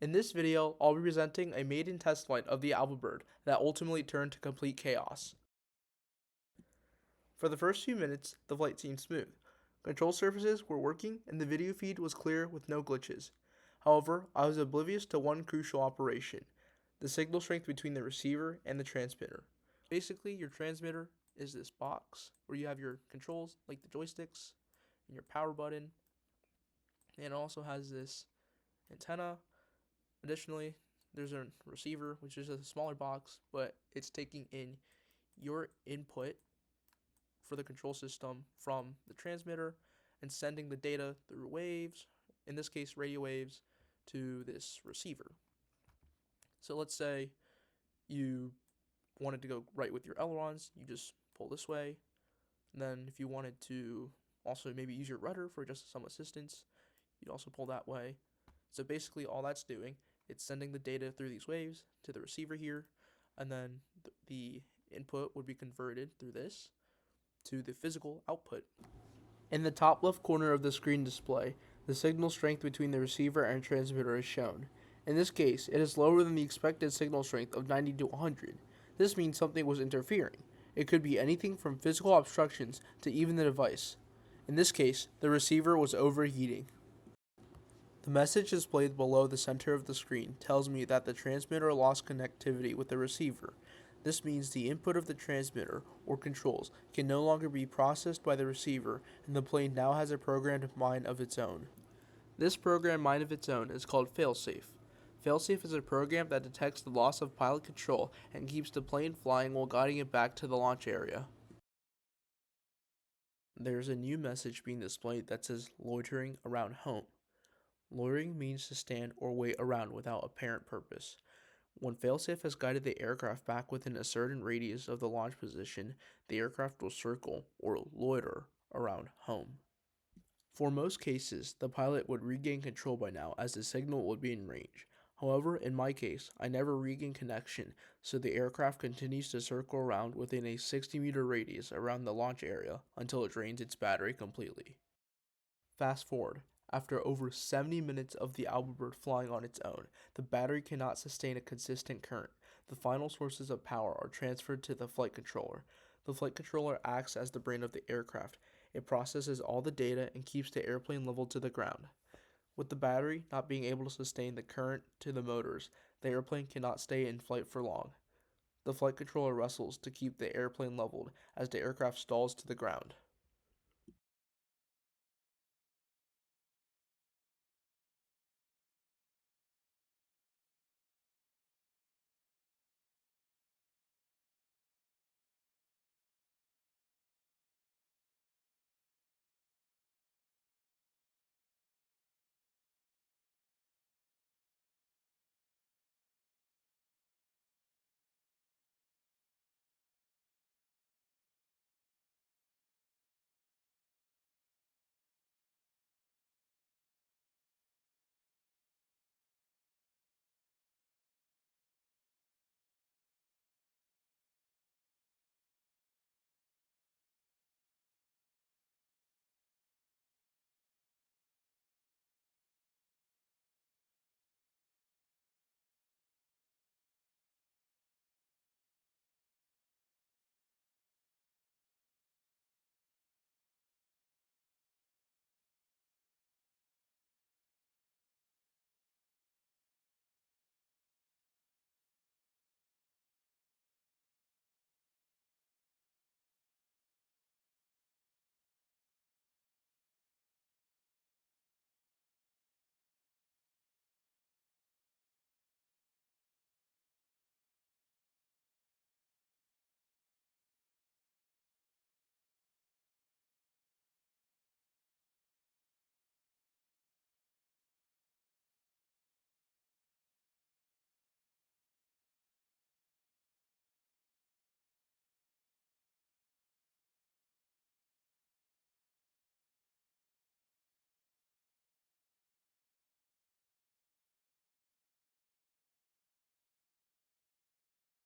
In this video, I'll be presenting a maiden test flight of the AlbaBird that ultimately turned to complete chaos. For the first few minutes, the flight seemed smooth. Control surfaces were working and the video feed was clear with no glitches. However, I was oblivious to one crucial operation: the signal strength between the receiver and the transmitter. Basically, your transmitter is this box where you have your controls, like the joysticks and your power button, and it also has this antenna. Additionally, there's a receiver, which is a smaller box, but it's taking in your input for the control system from the transmitter and sending the data through waves, in this case radio waves, to this receiver. So let's say you wanted to go right with your ailerons, you just pull this way. And then if you wanted to also maybe use your rudder for just some assistance, you'd also pull that way. So basically all that's doing, it's sending the data through these waves to the receiver here, and then the input would be converted through this to the physical output. In the top left corner of the screen display, the signal strength between the receiver and transmitter is shown. In this case, it is lower than the expected signal strength of 90 to 100. This means something was interfering. It could be anything from physical obstructions to even the device. In this case, the receiver was overheating. The message displayed below the center of the screen tells me that the transmitter lost connectivity with the receiver. This means the input of the transmitter, or controls, can no longer be processed by the receiver, and the plane now has a programmed mind of its own. This programmed mind of its own is called failsafe. Failsafe is a program that detects the loss of pilot control and keeps the plane flying while guiding it back to the launch area. There's a new message being displayed that says loitering around home. Loitering means to stand or wait around without apparent purpose. When failsafe has guided the aircraft back within a certain radius of the launch position, the aircraft will circle or loiter around home. For most cases, the pilot would regain control by now as the signal would be in range. However, in my case, I never regain connection, so the aircraft continues to circle around within a 60-meter radius around the launch area until it drains its battery completely. Fast forward. After over 70 minutes of the AlbaBird flying on its own, the battery cannot sustain a consistent current. The final sources of power are transferred to the flight controller. The flight controller acts as the brain of the aircraft. It processes all the data and keeps the airplane level to the ground. With the battery not being able to sustain the current to the motors, the airplane cannot stay in flight for long. The flight controller wrestles to keep the airplane leveled as the aircraft stalls to the ground.